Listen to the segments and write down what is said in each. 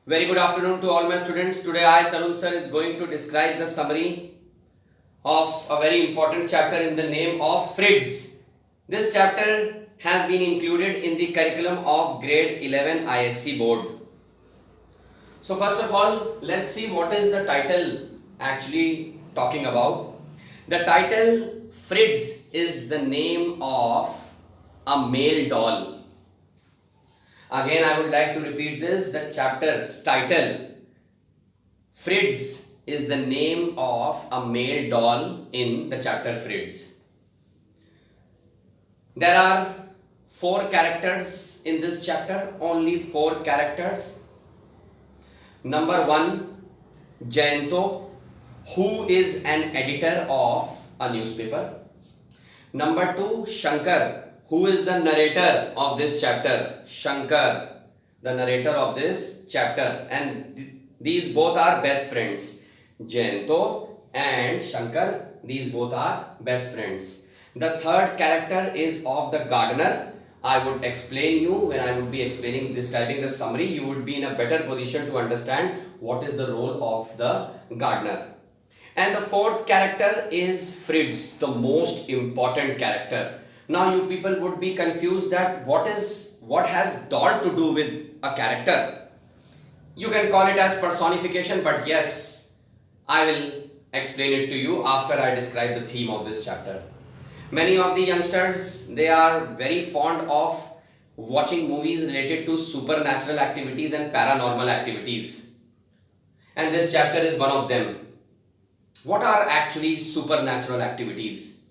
Very good afternoon to all my students. Today I, Tarun sir, is going to describe the summary of a very important chapter in the name of Frids. This chapter has been included in the curriculum of grade 11 ISC board. So first of all, let's see what is the title actually talking about. The title Frids is the name of a male doll. Again, I would like to repeat this. The chapter's title, Frids, is the name of a male doll in the chapter Frids. There are 4 characters in this chapter, only 4 characters. Number 1, Jayanto, who is an editor of a newspaper. Number 2, Shankar, who is the narrator of this chapter. Shankar, the narrator of this chapter, and these both are best friends. Jayanto and Shankar, these both are best friends. The third character is of the gardener. I would explain you when I would be describing the summary. You would be in a better position to understand what is the role of the gardener. And the fourth character is Fritz, the most important character. Now you people would be confused that what has doll to do with a character. You can call it as personification, but yes, I will explain it to you after I describe the theme of this chapter. Many of the youngsters, they are very fond of watching movies related to supernatural activities and paranormal activities. And this chapter is one of them. What are actually supernatural activities?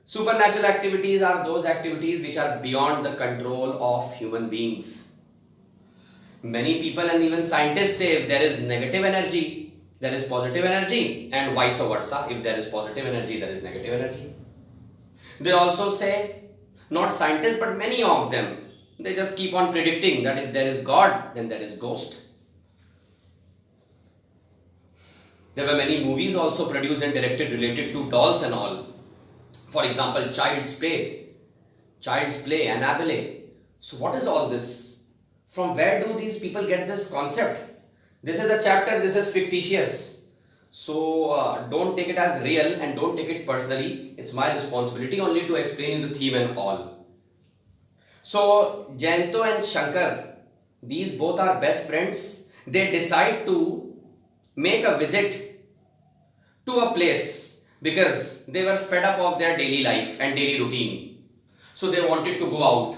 Supernatural activities are those activities which are beyond the control of human beings. Many people and even scientists say if there is negative energy, there is positive energy, and vice versa. If there is positive energy, there is negative energy. They also say, not scientists but many of them, they just keep on predicting that if there is God, then there is ghost. There were many movies also produced and directed related to dolls and all. For example, Child's Play, Annabelle. So what is all this? From where do these people get this concept? This is a chapter, this is fictitious. So don't take it as real and don't take it personally. It's my responsibility only to explain you the theme and all. So Jayanto and Shankar, these both are best friends. They decide to make a visit to a place because they were fed up of their daily life and daily routine. So they wanted to go out.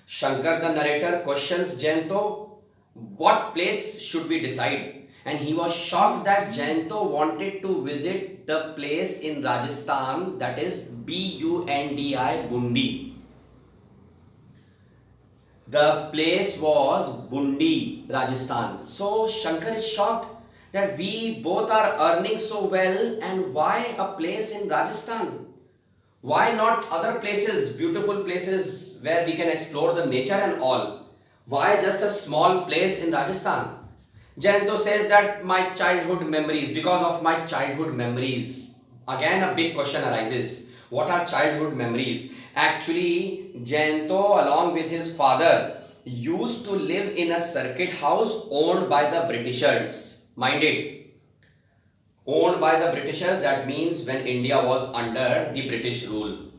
Shankar, the narrator, questions Jayanto, what place should we decide? And he was shocked that Jayanto wanted to visit the place in Rajasthan, that is Bundi, Bundi. The place was Bundi, Rajasthan. So Shankar is shocked that we both are earning so well, and why a place in Rajasthan? Why not other places, beautiful places where we can explore the nature and all? Why just a small place in Rajasthan? Jayanto says that my childhood memories, because of my childhood memories. Again, a big question arises. What are childhood memories? Actually, Jayanto, along with his father, used to live in a circuit house owned by the Britishers. Mind it. Owned by the Britishers, that means when India was under the British rule.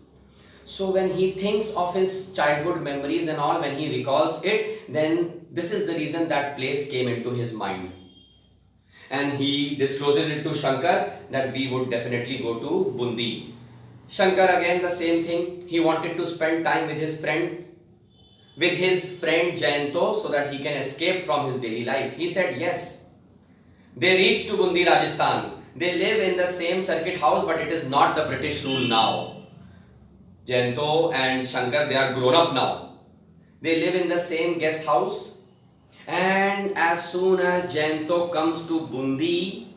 So when he thinks of his childhood memories and all, when he recalls it, then this is the reason that place came into his mind. And he discloses it to Shankar that we would definitely go to Bundi. Shankar, again the same thing. He wanted to spend time with his friend Jayanto so that he can escape from his daily life. He said yes. They reached to Bundi, Rajasthan. They live in the same circuit house, but it is not the British rule now. Jayanto and Shankar, they are grown up now. They live in the same guest house. And as soon as Jayanto comes to Bundi,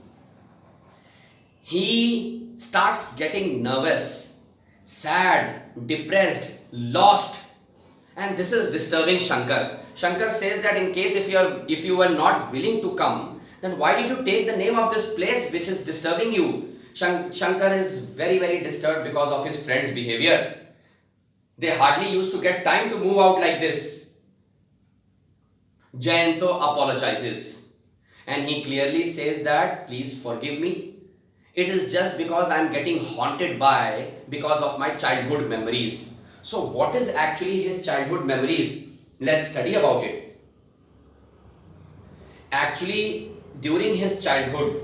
he starts getting nervous, sad, depressed, lost. And this is disturbing Shankar. Shankar says that in case if you were not willing to come, then why did you take the name of this place which is disturbing you? Shankar is very, very disturbed because of his friend's behavior. They hardly used to get time to move out like this. Jayanto apologizes and he clearly says that please forgive me. It is just because I am getting haunted by because of my childhood memories. So what is actually his childhood memories? Let's study about it. Actually, during his childhood,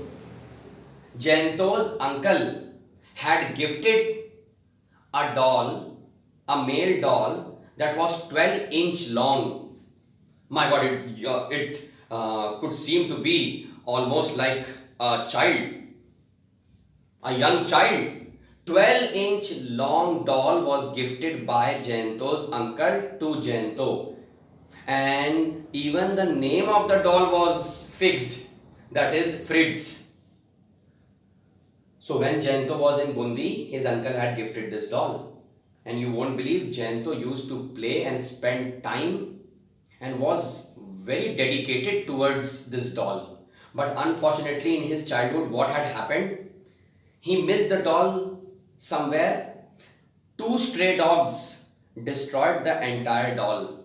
Jayanto's uncle had gifted a doll, a male doll that was 12-inch long. My God, it could seem to be almost like a child, a young child. 12-inch long doll was gifted by Jayanto's uncle to Jayanto, and even the name of the doll was fixed, that is Fritz. So when Jayanto was in Bundi, his uncle had gifted this doll. And you won't believe, Jayanto used to play and spend time and was very dedicated towards this doll. But unfortunately in his childhood, what had happened? He missed the doll somewhere. Two stray dogs destroyed the entire doll.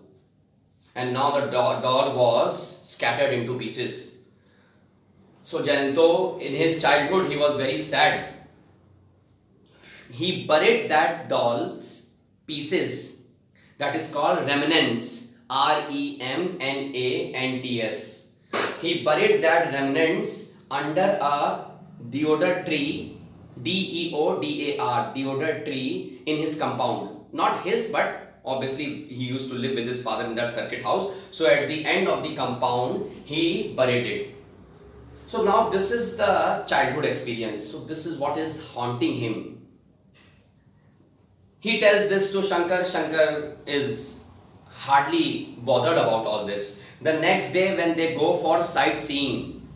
And now the doll was scattered into pieces. So Jayanto, in his childhood, he was very sad. He buried that doll's pieces, that is called remnants, remnants. He buried that remnants under a deodar tree, deodar, deodar tree in his compound. Not his, but obviously he used to live with his father in that circuit house. So at the end of the compound, he buried it. So now this is the childhood experience. So this is what is haunting him. He tells this to Shankar. Shankar is hardly bothered about all this. The next day when they go for sightseeing,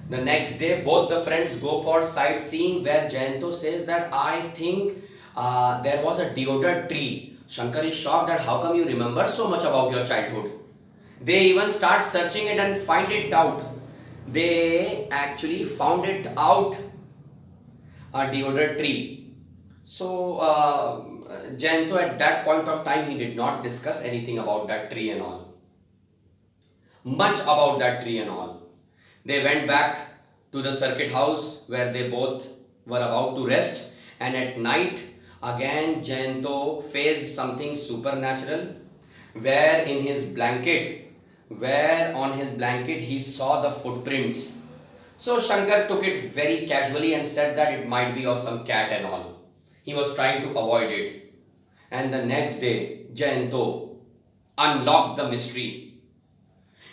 both the friends go for sightseeing, where Jayanto says that I think there was a deodar tree. Shankar is shocked that how come you remember so much about your childhood. They even start searching it and find it out. They actually found it out, a deodar tree. So Jayanto at that point of time, he did not discuss anything about that tree and all. Much about that tree and all. They went back to the circuit house where they both were about to rest, and at night again Jayanto faced something supernatural, where on his blanket he saw the footprints. So Shankar took it very casually and said that it might be of some cat and all. He was trying to avoid it. And the next day, Jayanto unlocked the mystery.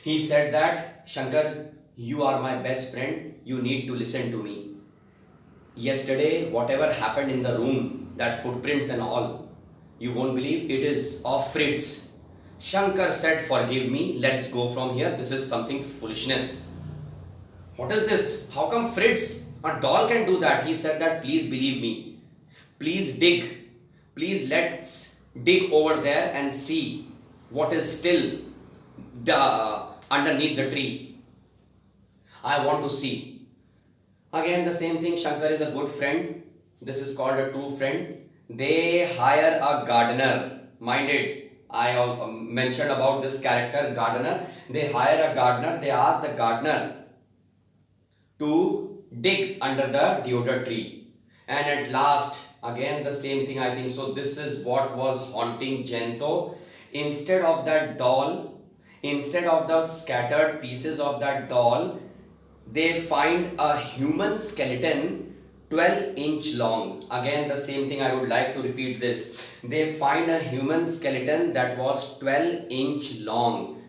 He said that, Shankar, you are my best friend. You need to listen to me. Yesterday, whatever happened in the room, that footprints and all, you won't believe, it is of Fritz. Shankar said, forgive me, let's go from here. This is something foolishness. What is this? How come Fritz, a doll, can do that? He said that, please believe me. Please dig. Please let's dig over there and see what is still underneath the tree. I want to see. Again the same thing, Shankar is a good friend. This is called a true friend. They hire a gardener. Mind it, I mentioned about this character, gardener. They hire a gardener. They ask the gardener to dig under the deodar tree. And at last, again the same thing, I think so. This is what was haunting Jayanto. Instead of that doll, instead of the scattered pieces of that doll, they find a human skeleton 12-inch long. Again the same thing, I would like to repeat this. They find a human skeleton that was 12-inch long.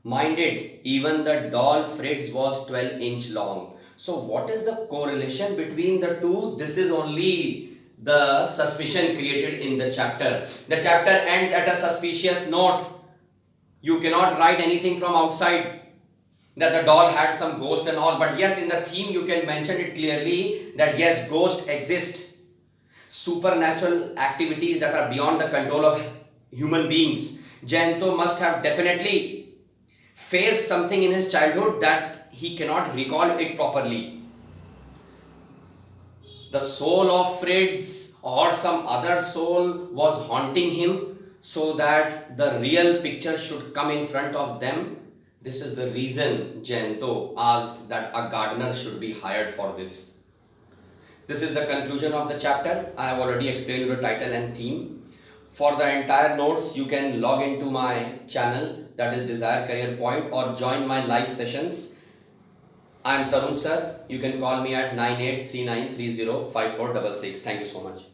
Mind it, even the doll Fritz was 12-inch long. So what is the correlation between the two? This is only the suspicion created in the chapter. The chapter ends at a suspicious note. You cannot write anything from outside that the doll had some ghost and all, but yes, in the theme you can mention it clearly that yes, ghosts exist. Supernatural activities that are beyond the control of human beings. Jayanto must have definitely faced something in his childhood that he cannot recall it properly. The soul of Fritz or some other soul was haunting him so that the real picture should come in front of them. This is the reason Jayanto asked that a gardener should be hired for this. This is the conclusion of the chapter. I have already explained the title and theme. For the entire notes, you can log into my channel, that is Desire Career Point, or join my live sessions. I am Tarun sir. You can call me at 9839305466. Thank you so much.